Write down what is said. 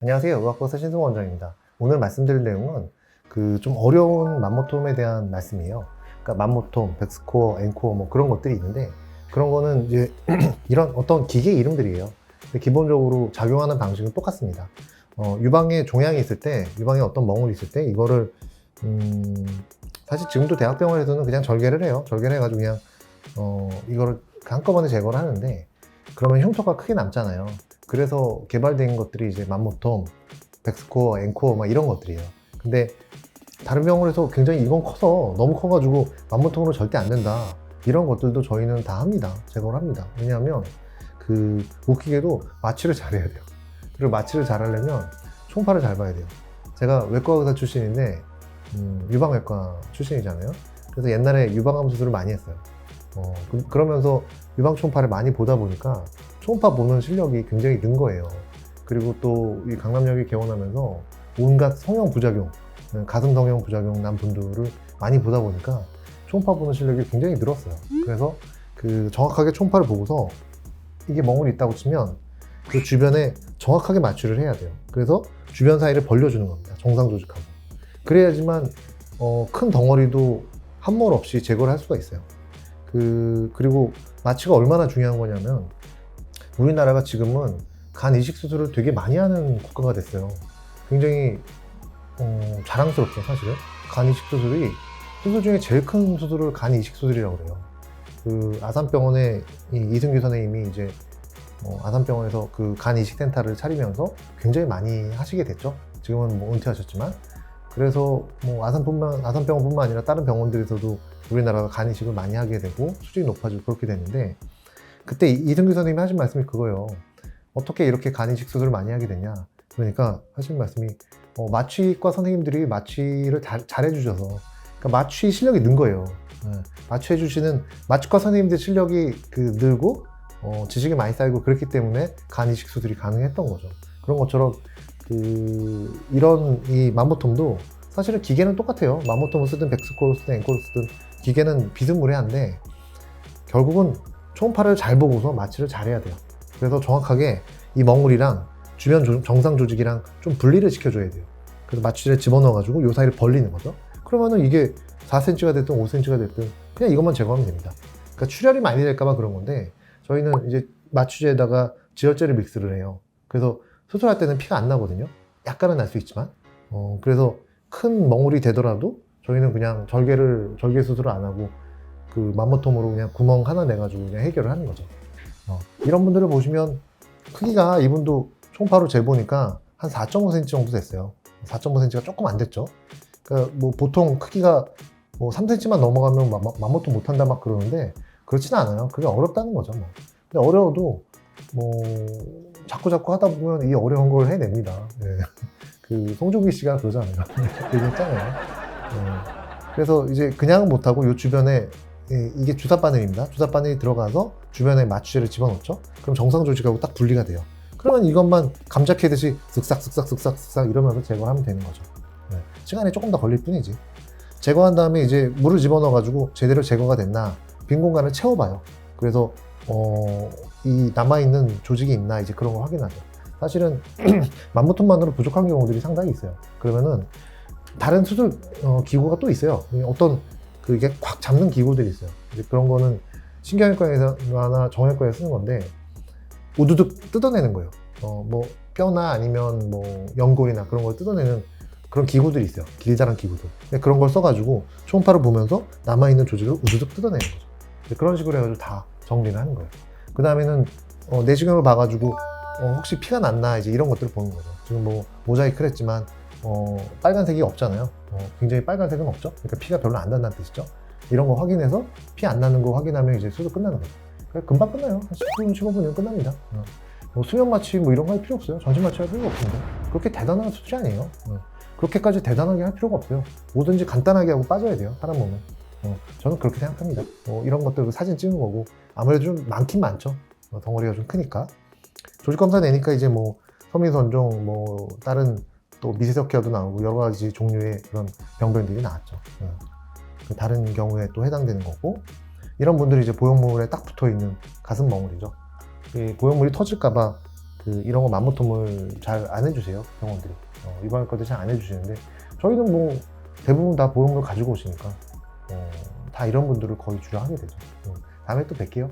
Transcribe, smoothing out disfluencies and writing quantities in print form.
안녕하세요. 의학박사 신승호 원장입니다. 오늘 말씀드릴 내용은 좀 어려운 맘모톰에 대한 말씀이에요. 그러니까 맘모톰, 백스코어, 앵코어 뭐 그런 것들이 있는데 그런 거는 이제 이런 어떤 기계 이름들이에요. 근데 기본적으로 작용하는 방식은 똑같습니다. 유방에 종양이 있을 때, 유방에 어떤 멍울이 있을 때 이거를 사실 지금도 대학병원에서는 그냥 절개를 해요. 절개를 해가지고 그냥 이거를 한꺼번에 제거를 하는데 그러면 흉터가 크게 남잖아요. 그래서 개발된 것들이 이제 맘모톰, 백스코어, 앵코어 막 이런 것들이에요. 근데 다른 병원에서 굉장히 이건 커서 너무 커가지고 맘모톰으로 절대 안 된다. 이런 것들도 저희는 다 합니다. 제거를 합니다. 왜냐하면 웃기게도 마취를 잘해야 돼요. 그리고 마취를 잘하려면 초음파를 잘 봐야 돼요. 제가 외과 의사 출신인데 유방외과 출신이잖아요. 그래서 옛날에 유방암 수술을 많이 했어요. 그러면서 유방 초음파를 많이 보다 보니까 초음파 보는 실력이 굉장히 는 거예요. 그리고 또 이 강남역에 개원하면서 온갖 성형 부작용, 가슴 성형 부작용 난 분들을 많이 보다 보니까 초음파 보는 실력이 굉장히 늘었어요. 그래서 정확하게 초음파를 보고서 이게 멍울이 있다고 치면 그 주변에 정확하게 마취를 해야 돼요. 그래서 주변 사이를 벌려주는 겁니다. 정상 조직하고. 그래야지만 큰 덩어리도 함몰 없이 제거를 할 수가 있어요. 그리고 마취가 얼마나 중요한 거냐면 우리나라가 지금은 간 이식 수술을 되게 많이 하는 국가가 됐어요. 굉장히 자랑스럽죠, 사실은. 간 이식 수술이 수술 중에 제일 큰 수술을 간 이식 수술이라고 그래요. 아산병원의 이승규 선생님이 이제 아산병원에서 간 이식 센터를 차리면서 굉장히 많이 하시게 됐죠. 지금은 뭐 은퇴하셨지만. 그래서 뭐 아산병원뿐만 아니라 다른 병원들에서도 우리나라가 간 이식을 많이 하게 되고 수준이 높아지고 그렇게 됐는데 그때 이승규 선생님이 하신 말씀이 그거예요. 어떻게 이렇게 간 이식 수술을 많이 하게 됐냐. 그러니까 하신 말씀이 마취과 선생님들이 마취를 잘 해주셔서 그러니까 마취 실력이 는 거예요. 마취해주시는 마취과 선생님들 실력이 늘고 지식이 많이 쌓이고 그렇기 때문에 간 이식 수술이 가능했던 거죠. 그런 것처럼 이런 이 맘모톰도 사실은 기계는 똑같아요. 맘모톰을 쓰든 백스코어를 쓰든 앵코를 쓰든 기계는 비스무리한데 결국은 초음파를 잘 보고서 마취를 잘 해야 돼요. 그래서 정확하게 이 멍울이랑 주변 정상 조직이랑 좀 분리를 시켜줘야 돼요. 그래서 마취를 집어넣어가지고 요 사이를 벌리는 거죠. 그러면은 이게 4cm가 됐든 5cm가 됐든 그냥 이것만 제거하면 됩니다. 그러니까 출혈이 많이 될까봐 그런 건데 저희는 이제 마취제에다가 지혈제를 믹스를 해요. 그래서 수술할 때는 피가 안 나거든요. 약간은 날 수 있지만 그래서 큰 멍울이 되더라도 저희는 그냥 절개 수술을 안 하고 맘모톰으로 그냥 구멍 하나 내가지고 그냥 해결을 하는 거죠. 이런 분들을 보시면 크기가 이분도 초음파로 재보니까 한 4.5cm 정도 됐어요. 4.5cm가 조금 안 됐죠. 그러니까 뭐 보통 크기가 뭐 3cm만 넘어가면 맘모톰 못한다 막 그러는데 그렇진 않아요. 그게 어렵다는 거죠. 뭐. 근데 어려워도 뭐 자꾸 하다 보면 이 어려운 걸 해냅니다. 네. 송중기 씨가 그러잖아요. 얘기했잖아요. 그래서 이제 그냥 못하고 요 주변에 이게 주사바늘입니다. 주사바늘이 들어가서 주변에 마취제를 집어넣죠. 그럼 정상 조직하고 딱 분리가 돼요. 그러면 이것만 감자 캐듯이 쓱싹 이러면서 제거하면 되는 거죠. 시간이 조금 더 걸릴 뿐이지. 제거한 다음에 이제 물을 집어넣어 가지고 제대로 제거가 됐나 빈 공간을 채워봐요. 그래서 이 남아있는 조직이 있나 이제 그런 걸 확인하죠. 사실은 맘모톰만으로 부족한 경우들이 상당히 있어요. 그러면은 다른 수술 기구가 또 있어요. 어떤 이게 꽉 잡는 기구들이 있어요. 이제 그런 거는 신경외과나 정형외과에 쓰는 건데 우두둑 뜯어내는 거예요. 뭐 뼈나 아니면 뭐 연골이나 그런 걸 뜯어내는 그런 기구들이 있어요. 길다란 기구들. 근데 그런 걸 써가지고 초음파를 보면서 남아있는 조직을 우두둑 뜯어내는 거죠. 그런 식으로 해가지고 다 정리를 하는 거예요. 그 다음에는 내시경을 봐가지고 혹시 피가 났나 이제 이런 것들을 보는 거죠. 지금 뭐 모자이크를 했지만 빨간색이 없잖아요. 굉장히 빨간색은 없죠. 그러니까 피가 별로 안 난다는 뜻이죠. 이런 거 확인해서 피 안 나는 거 확인하면 이제 수술 끝나는 거죠. 그러니까 금방 끝나요. 한 10분, 15분이면 끝납니다. 뭐 수면 마취 뭐 이런 거 할 필요 없어요. 전신 마취 할 필요가 없습니다. 그렇게 대단한 수술이 아니에요. 그렇게까지 대단하게 할 필요가 없어요. 뭐든지 간단하게 하고 빠져야 돼요. 사람 몸은. 저는 그렇게 생각합니다. 이런 것들 사진 찍는 거고 아무래도 좀 많긴 많죠. 덩어리가 좀 크니까. 조직 검사 내니까 이제 뭐 섬유선종 뭐 다른 또 미세석회화도 나오고 여러 가지 종류의 그런 병변들이 나왔죠. 다른 경우에 또 해당되는 거고 이런 분들이 이제 보형물에 딱 붙어 있는 가슴 멍울이죠. 이 보형물이 터질까봐 이런 거 맘모톰을 잘 안 해주세요, 병원들이. 이번에까지 잘 안 해주시는데, 저희는 뭐 대부분 다 보험을 가지고 오시니까 다 이런 분들을 거의 주저하게 되죠. 다음에 또 뵐게요.